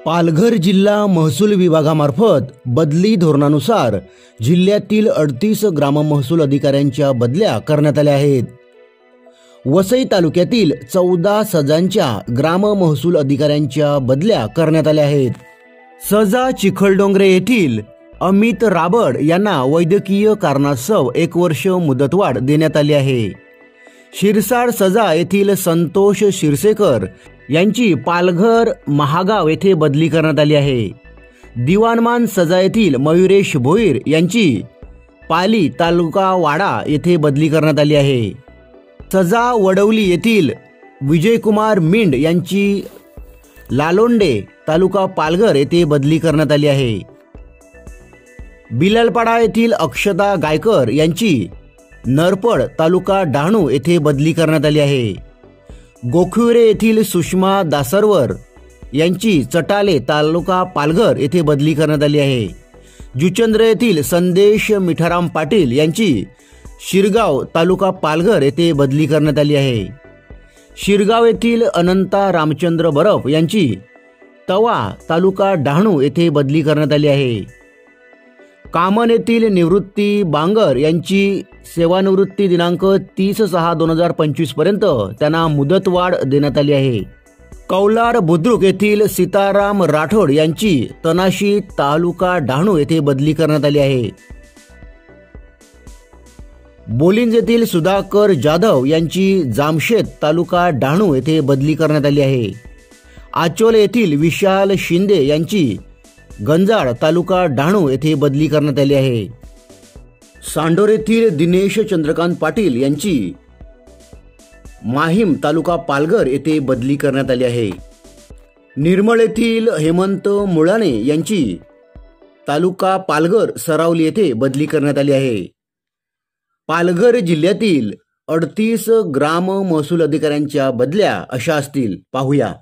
पालघर जिल्हा महसूल विभागामार्फत बदली धोरणानुसार जिल्ह्यातील 38 ग्राम महसूल अधिकाऱ्यांच्या बदल्या करण्यात आल्या आहेत। वसई तालुक्यातील 14 सजांच्या ग्राम महसूल अधिकाऱ्यांच्या बदल्या करण्यात आल्या आहेत। सजा चिखलडोंगरे येथील अमित राबड यांना वैद्यकीय कारणास्तव 1 वर्ष मुदतवाढ देण्यात आली आहे। शिरसाड सजा येथील संतोष शिरसेकर यांची पालघर महागाव येथे बदली करण्यात आली आहे। दिवाणमान सजा येथील मयुरेश भोईर यांची पाली तालुका वाडा येथे बदली करण्यात आली आहे। सजा वडवली येथील विजयकुमार मिंड यांची लालोंडे तालुका पालघर येथे बदली करण्यात आली आहे। बिलालपाडा येथील अक्षता गायकर यांची नरपड तालुका डहाणू येथे बदली करण्यात आली आहे। गोखुरे येथील सुषमा दासरवर यांची चटाले तालुका पालघर येथे बदली करण्यात आली आहे। जुचंद्र येथील संदेश मिठाराम पाटील यांची शिरगाव तालुका पालघर येथे बदली करण्यात आली आहे। शिरगाव येथील अनंता रामचंद्र बरफ यांची तवा तालुका डहाणू येथे बदली करण्यात आली आहे। कामन येथील निवृत्ती बांगर यांची सेवानिवृत्ती दिनांक 30/6/2025 पर्यंत त्यांना मुदतवाढ देण्यात आली आहे। कौलार बुद्रुक येथील सीताराम राठोड यांची तनाशी तालुका डहाणू येथे बदली करण्यात आली आहे। बोलिंज येथील सुधाकर जाधव यांची जामशेत तालुका डहाणू येथे बदली करण्यात आली आहे। आचोले येथील विशाल शिंदे यांची गंजाड तालुका डहाणू येथे बदली करण्यात आली आहे। सांडोर येथील दिनेश चंद्रकांत पाटील यांची माहीम तालुका पालघर येथे बदली करण्यात आली आहे। निर्मळ येथील हेमंत मुळाणे यांची तालुका पालघर सरावली येथे बदली करण्यात आली आहे। पालघर जिल्ह्यातील 38 ग्राम महसूल अधिकाऱ्यांच्या बदल्या अशा असतील, पाहूया।